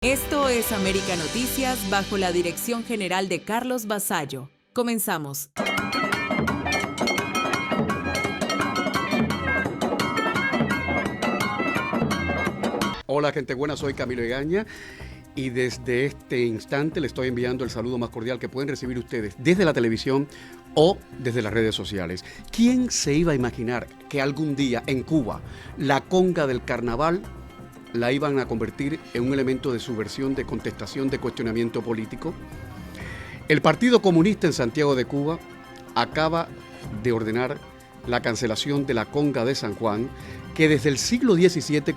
Esto es América Noticias bajo la dirección general de Carlos Vasallo. Comenzamos. Hola gente buena, soy Camilo Egaña y desde este instante le estoy enviando el saludo más cordial que pueden recibir ustedes desde la televisión o desde las redes sociales. ¿Quién se iba a imaginar que algún día en Cuba la conga del carnaval la iban a convertir en un elemento de subversión, de contestación, de cuestionamiento político? El Partido Comunista en Santiago de Cuba acaba de ordenar la cancelación de la conga de San Juan, que desde el siglo XVII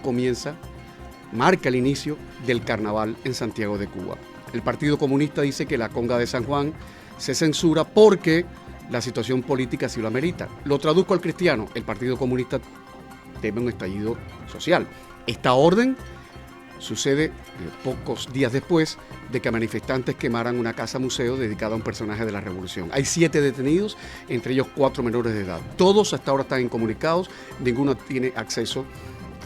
marca el inicio del carnaval en Santiago de Cuba. El Partido Comunista dice que la conga de San Juan se censura porque la situación política así lo amerita. Lo traduzco al cristiano, el Partido Comunista teme un estallido social. Esta orden sucede pocos días después de que manifestantes quemaran una casa museo dedicada a un personaje de la revolución. Hay 7 detenidos, entre ellos 4 menores de edad. Todos hasta ahora están incomunicados, ninguno tiene acceso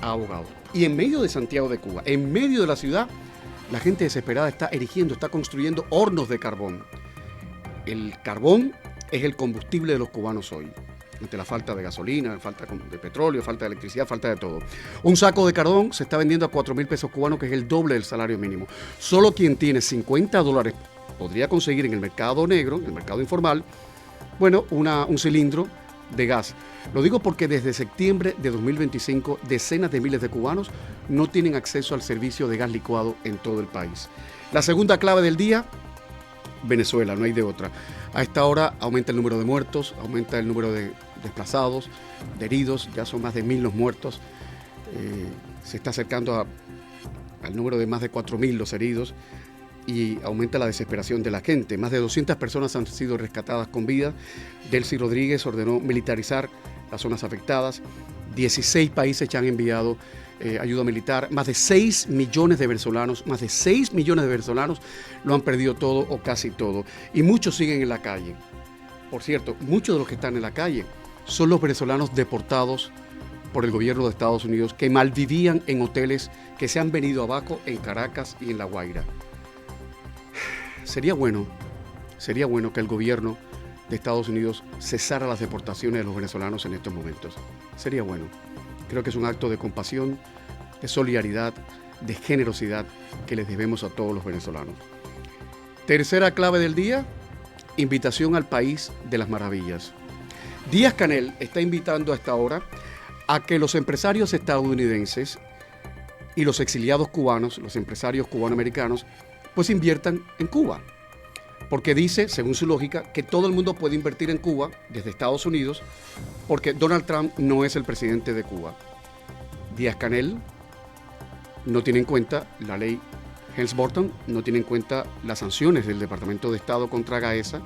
a abogados. Y en medio de Santiago de Cuba, en medio de la ciudad, la gente desesperada está erigiendo, está construyendo hornos de carbón. El carbón es el combustible de los cubanos hoy. Ante la falta de gasolina, falta de petróleo, falta de electricidad, falta de todo. Un saco de carbón se está vendiendo a 4.000 pesos cubanos, que es el doble del salario mínimo. Solo quien tiene $50 podría conseguir en el mercado negro, en el mercado informal, bueno, un cilindro de gas. Lo digo porque desde septiembre de 2025 decenas de miles de cubanos no tienen acceso al servicio de gas licuado en todo el país. La segunda clave del día: Venezuela, no hay de otra. A esta hora aumenta el número de muertos, aumenta el número de desplazados, de heridos, ya son más de 1.000 los muertos, se está acercando al número de más de 4.000 los heridos y aumenta la desesperación de la gente. Más de 200 personas han sido rescatadas con vida. Delcy Rodríguez ordenó militarizar las zonas afectadas. 16 países ya han enviado ayuda militar. Más de 6 millones de venezolanos, lo han perdido todo o casi todo. Y muchos siguen en la calle. Por cierto, muchos de los que están en la calle son los venezolanos deportados por el gobierno de Estados Unidos, que malvivían en hoteles que se han venido abajo en Caracas y en La Guaira. Sería bueno que el gobierno de Estados Unidos cesara las deportaciones de los venezolanos en estos momentos. Sería bueno. Creo que es un acto de compasión, de solidaridad, de generosidad que les debemos a todos los venezolanos. Tercera clave del día: invitación al país de las maravillas. Díaz-Canel está invitando a esta hora a que los empresarios estadounidenses y los exiliados cubanos, los empresarios cubanoamericanos, pues inviertan en Cuba. Porque dice, según su lógica, que todo el mundo puede invertir en Cuba desde Estados Unidos, porque Donald Trump no es el presidente de Cuba. Díaz-Canel no tiene en cuenta la ley Helms-Burton, no tiene en cuenta las sanciones del Departamento de Estado contra Gaesa,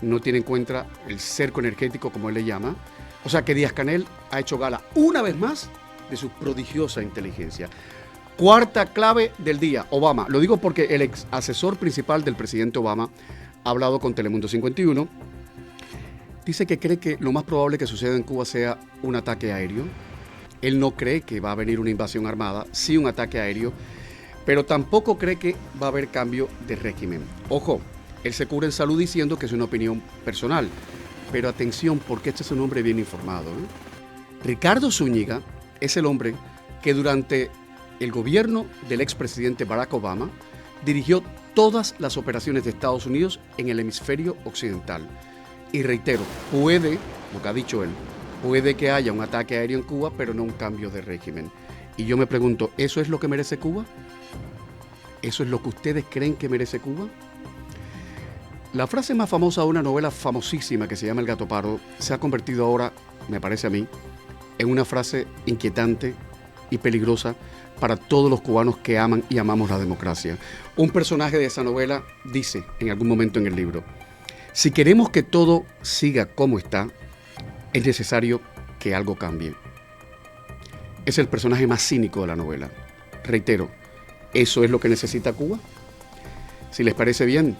no tiene en cuenta el cerco energético, como él le llama. O sea que Díaz-Canel ha hecho gala una vez más de su prodigiosa inteligencia. Cuarta clave del día: Obama. Lo digo porque el ex asesor principal del presidente Obama ha hablado con Telemundo 51. Dice que cree que lo más probable que suceda en Cuba sea un ataque aéreo. Él no cree que va a venir una invasión armada, sí un ataque aéreo, pero tampoco cree que va a haber cambio de régimen. Ojo, él se cubre en salud diciendo que es una opinión personal, pero atención, porque este es un hombre bien informado, Ricardo Zúñiga es el hombre que durante el gobierno del expresidente Barack Obama dirigió todas las operaciones de Estados Unidos en el hemisferio occidental. Y reitero, puede, lo que ha dicho él, puede que haya un ataque aéreo en Cuba, pero no un cambio de régimen. Y yo me pregunto, ¿eso es lo que merece Cuba? ¿Eso es lo que ustedes creen que merece Cuba? La frase más famosa de una novela famosísima que se llama El gato pardo se ha convertido ahora, me parece a mí, en una frase inquietante y peligrosa para todos los cubanos que aman y amamos la democracia. Un personaje de esa novela dice en algún momento en el libro: si queremos que todo siga como está, es necesario que algo cambie. Es el personaje más cínico de la novela. Reitero, ¿eso es lo que necesita Cuba? Si les parece bien,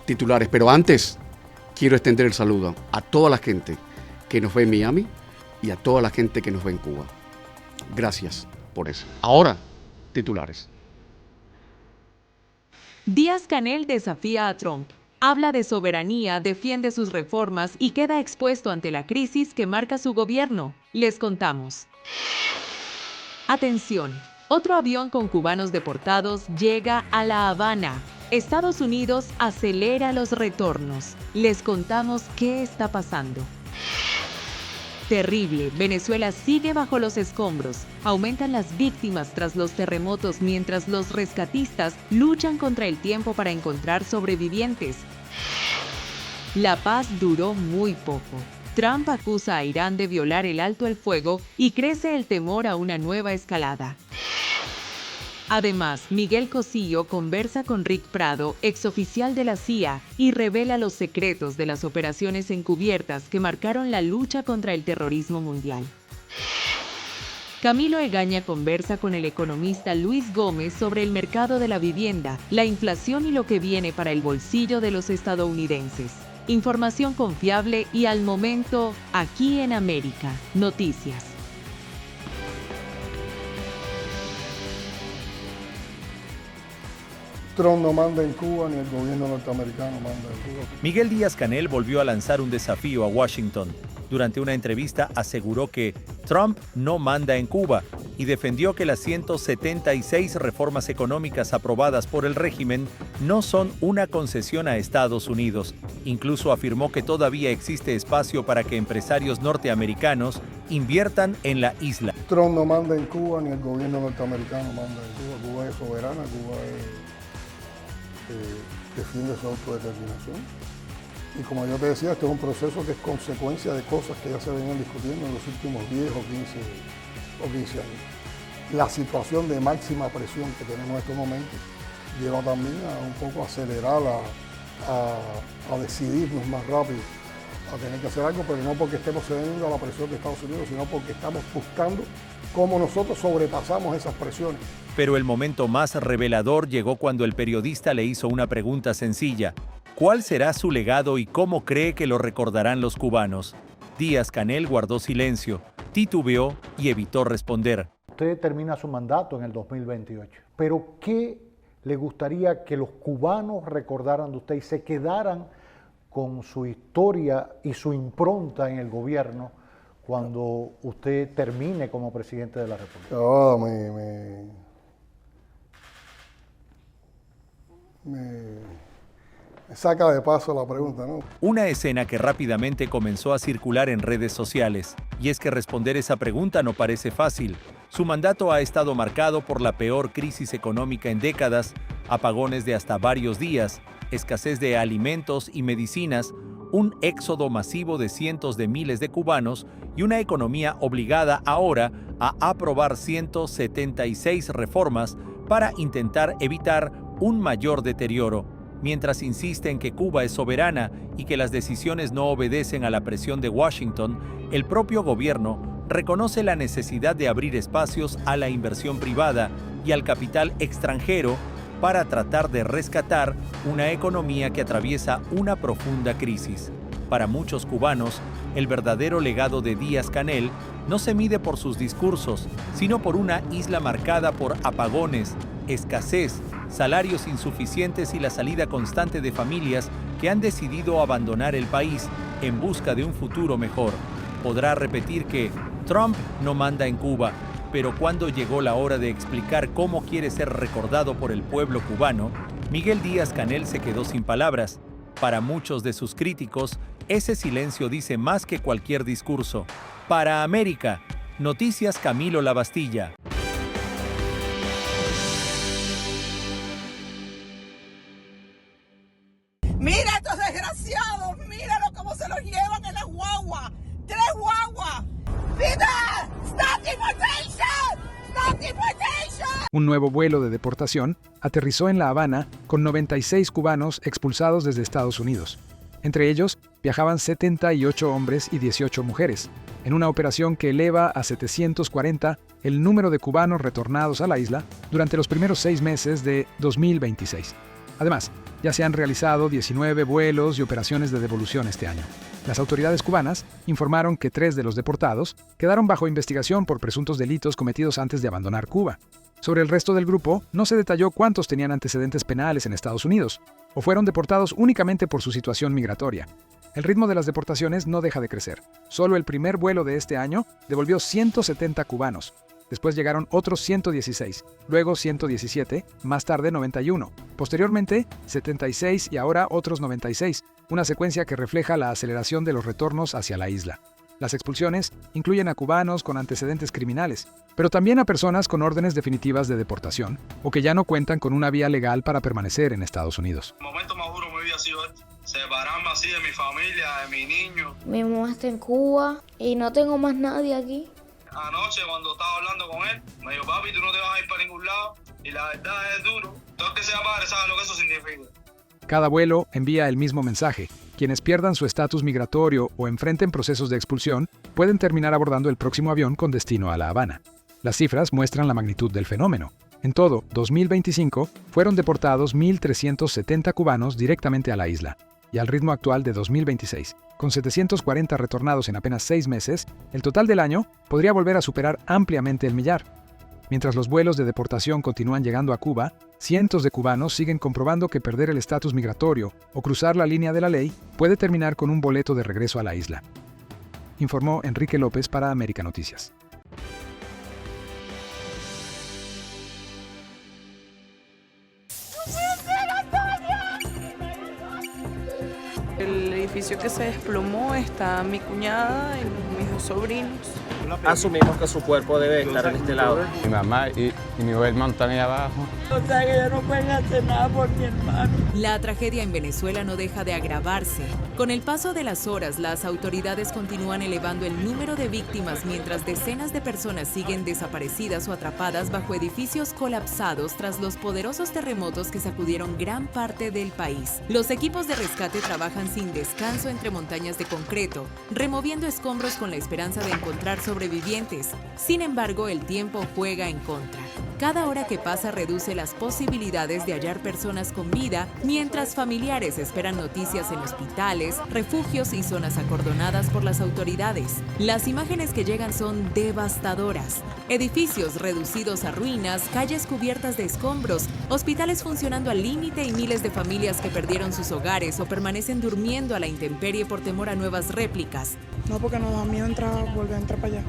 titulares. Pero antes, quiero extender el saludo a toda la gente que nos ve en Miami y a toda la gente que nos ve en Cuba. Gracias por eso. Ahora, titulares. Díaz-Canel desafía a Trump. Habla de soberanía, defiende sus reformas y queda expuesto ante la crisis que marca su gobierno. Les contamos. Atención, otro avión con cubanos deportados llega a La Habana. Estados Unidos acelera los retornos. Les contamos qué está pasando. Terrible, Venezuela sigue bajo los escombros. Aumentan las víctimas tras los terremotos mientras los rescatistas luchan contra el tiempo para encontrar sobrevivientes. La paz duró muy poco. Trump acusa a Irán de violar el alto el fuego y crece el temor a una nueva escalada. Además, Miguel Cosillo conversa con Rick Prado, exoficial de la CIA, y revela los secretos de las operaciones encubiertas que marcaron la lucha contra el terrorismo mundial. Camilo Egaña conversa con el economista Luis Gómez sobre el mercado de la vivienda, la inflación y lo que viene para el bolsillo de los estadounidenses. Información confiable y al momento, aquí en América. Noticias. Trump no manda en Cuba, ni el gobierno norteamericano manda en Cuba. Miguel Díaz-Canel volvió a lanzar un desafío a Washington. Durante una entrevista aseguró que Trump no manda en Cuba y defendió que las 176 reformas económicas aprobadas por el régimen no son una concesión a Estados Unidos. Incluso afirmó que todavía existe espacio para que empresarios norteamericanos inviertan en la isla. Trump no manda en Cuba, ni el gobierno norteamericano manda en Cuba. Cuba es soberana, Cuba defiende su autodeterminación. Y como yo te decía, este es un proceso que es consecuencia de cosas que ya se venían discutiendo en los últimos 10 o 15 años. La situación de máxima presión que tenemos en estos momentos lleva también a un poco acelerar, a decidirnos más rápido, a tener que hacer algo, pero no porque estemos cediendo a la presión de Estados Unidos, sino porque estamos buscando cómo nosotros sobrepasamos esas presiones. Pero el momento más revelador llegó cuando el periodista le hizo una pregunta sencilla. ¿Cuál será su legado y cómo cree que lo recordarán los cubanos? Díaz-Canel guardó silencio, titubeó y evitó responder. Usted termina su mandato en el 2028, pero ¿qué le gustaría que los cubanos recordaran de usted y se quedaran con su historia y su impronta en el gobierno cuando usted termine como presidente de la República? Me saca de paso la pregunta, ¿no? Una escena que rápidamente comenzó a circular en redes sociales. Y es que responder esa pregunta no parece fácil. Su mandato ha estado marcado por la peor crisis económica en décadas, apagones de hasta varios días, escasez de alimentos y medicinas, un éxodo masivo de cientos de miles de cubanos y una economía obligada ahora a aprobar 176 reformas para intentar evitar un mayor deterioro. Mientras insiste en que Cuba es soberana y que las decisiones no obedecen a la presión de Washington, el propio gobierno reconoce la necesidad de abrir espacios a la inversión privada y al capital extranjero para tratar de rescatar una economía que atraviesa una profunda crisis. Para muchos cubanos, el verdadero legado de Díaz-Canel no se mide por sus discursos, sino por una isla marcada por apagones, escasez, salarios insuficientes y la salida constante de familias que han decidido abandonar el país en busca de un futuro mejor. Podrá repetir que Trump no manda en Cuba, pero cuando llegó la hora de explicar cómo quiere ser recordado por el pueblo cubano, Miguel Díaz-Canel se quedó sin palabras. Para muchos de sus críticos, ese silencio dice más que cualquier discurso. Para América, Noticias Camilo Lavastilla. Mira estos desgraciados, míralo cómo se los llevan en las guaguas. 3 guaguas. ¡Peter! ¡Stop deportation! ¡Stop deportation! Un nuevo vuelo de deportación aterrizó en La Habana con 96 cubanos expulsados desde Estados Unidos. Entre ellos, viajaban 78 hombres y 18 mujeres, en una operación que eleva a 740 el número de cubanos retornados a la isla durante los primeros 6 meses de 2026. Además, ya se han realizado 19 vuelos y operaciones de devolución este año. Las autoridades cubanas informaron que 3 de los deportados quedaron bajo investigación por presuntos delitos cometidos antes de abandonar Cuba. Sobre el resto del grupo, no se detalló cuántos tenían antecedentes penales en Estados Unidos, o fueron deportados únicamente por su situación migratoria. El ritmo de las deportaciones no deja de crecer. Solo el primer vuelo de este año devolvió 170 cubanos. Después llegaron otros 116, luego 117, más tarde 91, posteriormente 76 y ahora otros 96, una secuencia que refleja la aceleración de los retornos hacia la isla. Las expulsiones incluyen a cubanos con antecedentes criminales, pero también a personas con órdenes definitivas de deportación o que ya no cuentan con una vía legal para permanecer en Estados Unidos. El momento más duro de mi vida ha sido este. Separarme así de mi familia, de mi niño. Mi mamá está en Cuba y no tengo más nadie aquí. Anoche cuando estaba hablando con él, me dijo, papi, tú no te vas a ir para ningún lado. Y la verdad es duro. Todo el que sea padre sabe lo que eso significa. Cada vuelo envía el mismo mensaje. Quienes pierdan su estatus migratorio o enfrenten procesos de expulsión pueden terminar abordando el próximo avión con destino a La Habana. Las cifras muestran la magnitud del fenómeno. En todo, 2025 fueron deportados 1.370 cubanos directamente a la isla. Y al ritmo actual de 2026, con 740 retornados en apenas 6 meses, el total del año podría volver a superar ampliamente el millar. Mientras los vuelos de deportación continúan llegando a Cuba, cientos de cubanos siguen comprobando que perder el estatus migratorio o cruzar la línea de la ley puede terminar con un boleto de regreso a la isla. Informó Enrique López para América Noticias. El edificio que se desplomó está mi cuñada y mis 2 sobrinos. Asumimos que su cuerpo debe estar en este lado. Mi mamá y mi hermano están ahí abajo. O sea que ya no pueden hacer nada por mi hermano. La tragedia en Venezuela no deja de agravarse. Con el paso de las horas, las autoridades continúan elevando el número de víctimas mientras decenas de personas siguen desaparecidas o atrapadas bajo edificios colapsados tras los poderosos terremotos que sacudieron gran parte del país. Los equipos de rescate trabajan sin descanso entre montañas de concreto, removiendo escombros con la esperanza de encontrar sobrevivientes. Sin embargo, el tiempo juega en contra. Cada hora que pasa reduce las posibilidades de hallar personas con vida, mientras familiares esperan noticias en hospitales, refugios y zonas acordonadas por las autoridades. Las imágenes que llegan son devastadoras. Edificios reducidos a ruinas, calles cubiertas de escombros, hospitales funcionando al límite y miles de familias que perdieron sus hogares o permanecen durmiendo a la intemperie por temor a nuevas réplicas. No, porque nos da miedo volver a entrar para allá.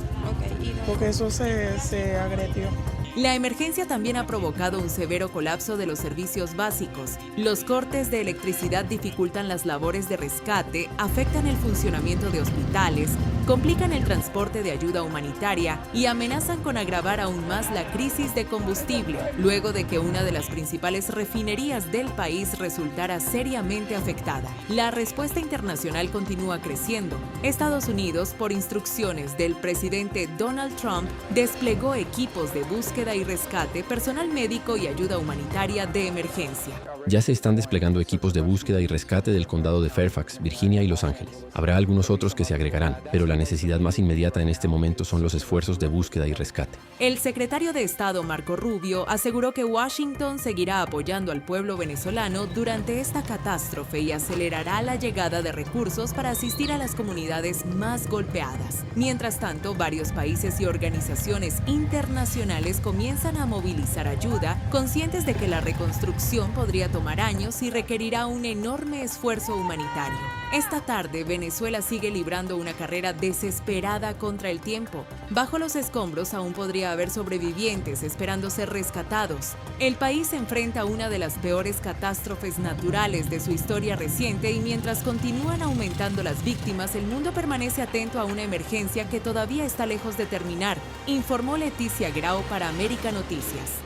Porque eso se agredió. La emergencia también ha provocado un severo colapso de los servicios básicos. Los cortes de electricidad dificultan las labores de rescate, afectan el funcionamiento de hospitales, complican el transporte de ayuda humanitaria y amenazan con agravar aún más la crisis de combustible, luego de que una de las principales refinerías del país resultara seriamente afectada. La respuesta internacional continúa creciendo. Estados Unidos, por instrucciones del presidente Donald Trump, desplegó equipos de búsqueda y rescate, personal médico y ayuda humanitaria de emergencia. Ya se están desplegando equipos de búsqueda y rescate del condado de Fairfax, Virginia y Los Ángeles. Habrá algunos otros que se agregarán, pero la necesidad más inmediata en este momento son los esfuerzos de búsqueda y rescate. El secretario de Estado, Marco Rubio, aseguró que Washington seguirá apoyando al pueblo venezolano durante esta catástrofe y acelerará la llegada de recursos para asistir a las comunidades más golpeadas. Mientras tanto, varios países y organizaciones internacionales comienzan a movilizar ayuda, conscientes de que la reconstrucción podría tomar años y requerirá un enorme esfuerzo humanitario. Esta tarde, Venezuela sigue librando una carrera desesperada contra el tiempo. Bajo los escombros aún podría haber sobrevivientes esperando ser rescatados. El país se enfrenta a una de las peores catástrofes naturales de su historia reciente y mientras continúan aumentando las víctimas, el mundo permanece atento a una emergencia que todavía está lejos de terminar, informó Leticia Grau para América Noticias.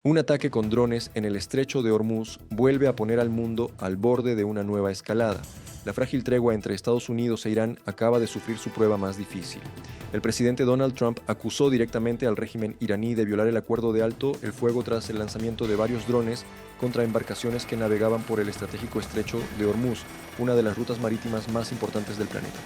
Un ataque con drones en el estrecho de Hormuz vuelve a poner al mundo al borde de una nueva escalada. La frágil tregua entre Estados Unidos e Irán acaba de sufrir su prueba más difícil. El presidente Donald Trump acusó directamente al régimen iraní de violar el acuerdo de alto el fuego tras el lanzamiento de varios drones contra embarcaciones que navegaban por el estratégico estrecho de Hormuz, una de las rutas marítimas más importantes del planeta.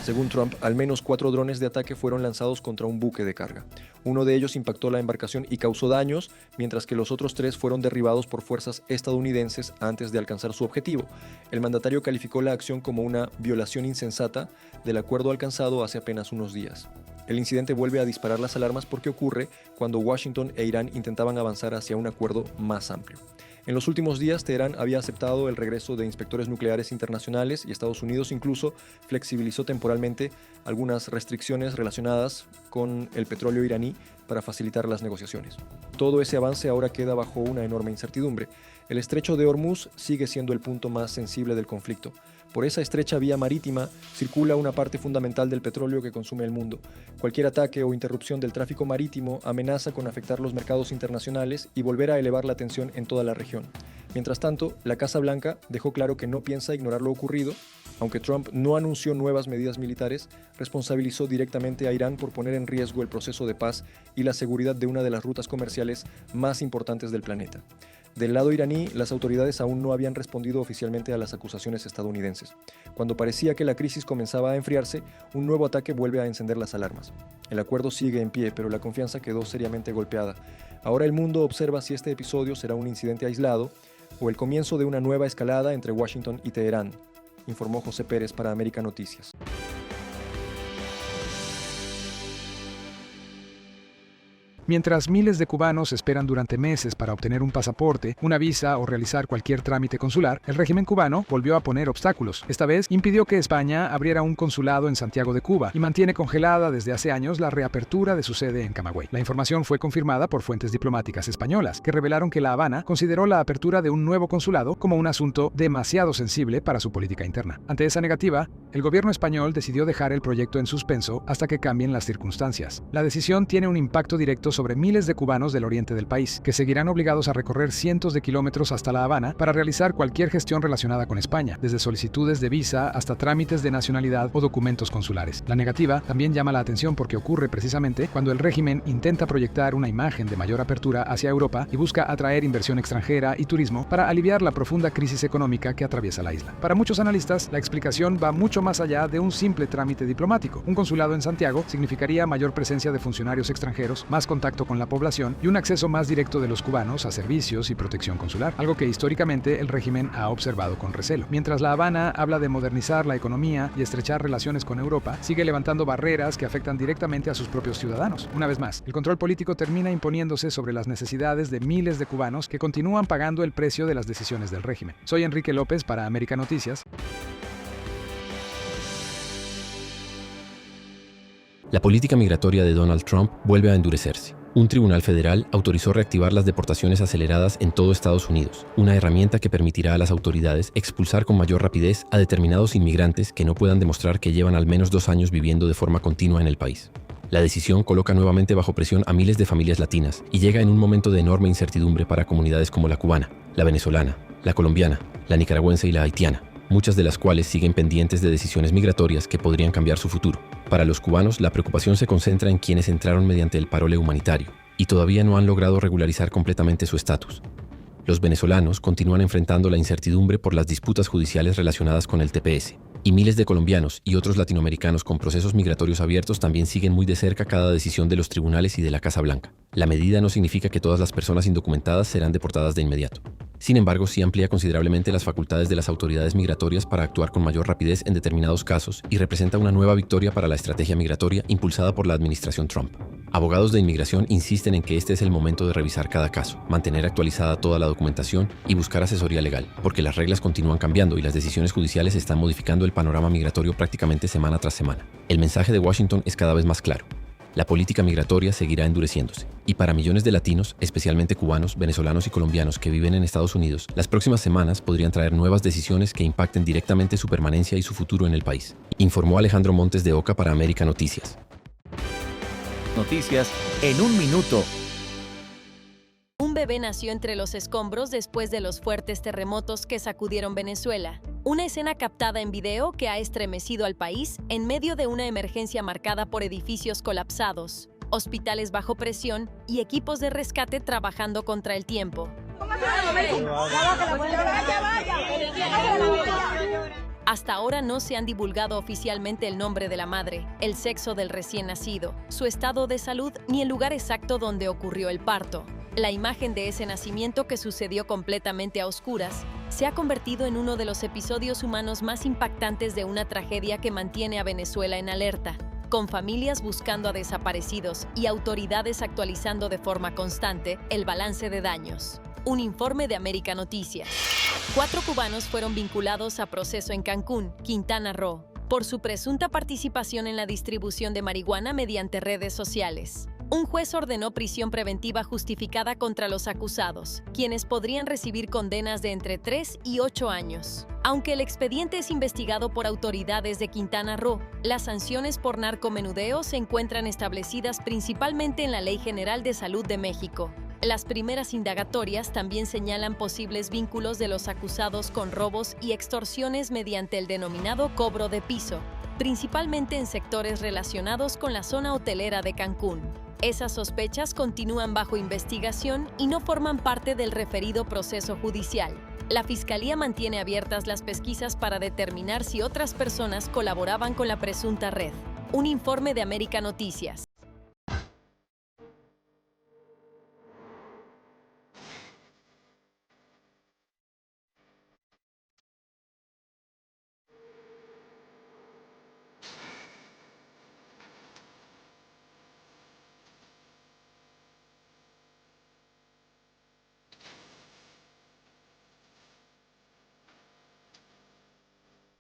Según Trump, al menos 4 drones de ataque fueron lanzados contra un buque de carga. Uno de ellos impactó la embarcación y causó daños, mientras que los otros 3 fueron derribados por fuerzas estadounidenses antes de alcanzar su objetivo. El mandatario calificó la acción como una violación insensata del acuerdo alcanzado hace apenas unos días. El incidente vuelve a disparar las alarmas porque ocurre cuando Washington e Irán intentaban avanzar hacia un acuerdo más amplio. En los últimos días, Teherán había aceptado el regreso de inspectores nucleares internacionales y Estados Unidos incluso flexibilizó temporalmente algunas restricciones relacionadas con el petróleo iraní para facilitar las negociaciones. Todo ese avance ahora queda bajo una enorme incertidumbre. El estrecho de Hormuz sigue siendo el punto más sensible del conflicto. Por esa estrecha vía marítima circula una parte fundamental del petróleo que consume el mundo. Cualquier ataque o interrupción del tráfico marítimo amenaza con afectar los mercados internacionales y volver a elevar la tensión en toda la región. Mientras tanto, la Casa Blanca dejó claro que no piensa ignorar lo ocurrido. Aunque Trump no anunció nuevas medidas militares, responsabilizó directamente a Irán por poner en riesgo el proceso de paz y la seguridad de una de las rutas comerciales más importantes del planeta. Del lado iraní, las autoridades aún no habían respondido oficialmente a las acusaciones estadounidenses. Cuando parecía que la crisis comenzaba a enfriarse, un nuevo ataque vuelve a encender las alarmas. El acuerdo sigue en pie, pero la confianza quedó seriamente golpeada. Ahora el mundo observa si este episodio será un incidente aislado o el comienzo de una nueva escalada entre Washington y Teherán, informó José Pérez para América Noticias. Mientras miles de cubanos esperan durante meses para obtener un pasaporte, una visa o realizar cualquier trámite consular, el régimen cubano volvió a poner obstáculos. Esta vez impidió que España abriera un consulado en Santiago de Cuba y mantiene congelada desde hace años la reapertura de su sede en Camagüey. La información fue confirmada por fuentes diplomáticas españolas, que revelaron que La Habana consideró la apertura de un nuevo consulado como un asunto demasiado sensible para su política interna. Ante esa negativa, el gobierno español decidió dejar el proyecto en suspenso hasta que cambien las circunstancias. La decisión tiene un impacto directo sobre miles de cubanos del oriente del país, que seguirán obligados a recorrer cientos de kilómetros hasta La Habana para realizar cualquier gestión relacionada con España, desde solicitudes de visa hasta trámites de nacionalidad o documentos consulares. La negativa también llama la atención porque ocurre precisamente cuando el régimen intenta proyectar una imagen de mayor apertura hacia Europa y busca atraer inversión extranjera y turismo para aliviar la profunda crisis económica que atraviesa la isla. Para muchos analistas, la explicación va mucho más allá de un simple trámite diplomático. Un consulado en Santiago significaría mayor presencia de funcionarios extranjeros, más contacto con la población y un acceso más directo de los cubanos a servicios y protección consular, algo que históricamente el régimen ha observado con recelo. Mientras La Habana habla de modernizar la economía y estrechar relaciones con Europa, sigue levantando barreras que afectan directamente a sus propios ciudadanos. Una vez más, el control político termina imponiéndose sobre las necesidades de miles de cubanos que continúan pagando el precio de las decisiones del régimen. Soy Enrique López para América Noticias. La política migratoria de Donald Trump vuelve a endurecerse. Un tribunal federal autorizó reactivar las deportaciones aceleradas en todo Estados Unidos, una herramienta que permitirá a las autoridades expulsar con mayor rapidez a determinados inmigrantes que no puedan demostrar que llevan al menos 2 años viviendo de forma continua en el país. La decisión coloca nuevamente bajo presión a miles de familias latinas y llega en un momento de enorme incertidumbre para comunidades como la cubana, la venezolana, la colombiana, la nicaragüense y la haitiana, muchas de las cuales siguen pendientes de decisiones migratorias que podrían cambiar su futuro. Para los cubanos, la preocupación se concentra en quienes entraron mediante el parole humanitario y todavía no han logrado regularizar completamente su estatus. Los venezolanos continúan enfrentando la incertidumbre por las disputas judiciales relacionadas con el TPS, y miles de colombianos y otros latinoamericanos con procesos migratorios abiertos también siguen muy de cerca cada decisión de los tribunales y de la Casa Blanca. La medida no significa que todas las personas indocumentadas serán deportadas de inmediato. Sin embargo, sí amplía considerablemente las facultades de las autoridades migratorias para actuar con mayor rapidez en determinados casos y representa una nueva victoria para la estrategia migratoria impulsada por la administración Trump. Abogados de inmigración insisten en que este es el momento de revisar cada caso, mantener actualizada toda la documentación y buscar asesoría legal, porque las reglas continúan cambiando y las decisiones judiciales están modificando el panorama migratorio prácticamente semana tras semana. El mensaje de Washington es cada vez más claro. La política migratoria seguirá endureciéndose, y para millones de latinos, especialmente cubanos, venezolanos y colombianos que viven en Estados Unidos, las próximas semanas podrían traer nuevas decisiones que impacten directamente su permanencia y su futuro en el país, informó Alejandro Montes de Oca para América Noticias. Noticias en un minuto. Un bebé nació entre los escombros después de los fuertes terremotos que sacudieron Venezuela. Una escena captada en video que ha estremecido al país en medio de una emergencia marcada por edificios colapsados, hospitales bajo presión y equipos de rescate trabajando contra el tiempo. Hasta ahora no se han divulgado oficialmente el nombre de la madre, el sexo del recién nacido, su estado de salud ni el lugar exacto donde ocurrió el parto. La imagen de ese nacimiento, que sucedió completamente a oscuras, se ha convertido en uno de los episodios humanos más impactantes de una tragedia que mantiene a Venezuela en alerta, con familias buscando a desaparecidos y autoridades actualizando de forma constante el balance de daños. Un informe de América Noticias. 4 cubanos fueron vinculados a proceso en Cancún, Quintana Roo, por su presunta participación en la distribución de marihuana mediante redes sociales. Un juez ordenó prisión preventiva justificada contra los acusados, quienes podrían recibir condenas de entre 3 y 8 años. Aunque el expediente es investigado por autoridades de Quintana Roo, las sanciones por narcomenudeo se encuentran establecidas principalmente en la Ley General de Salud de México. Las primeras indagatorias también señalan posibles vínculos de los acusados con robos y extorsiones mediante el denominado cobro de piso, principalmente en sectores relacionados con la zona hotelera de Cancún. Esas sospechas continúan bajo investigación y no forman parte del referido proceso judicial. La Fiscalía mantiene abiertas las pesquisas para determinar si otras personas colaboraban con la presunta red. Un informe de América Noticias.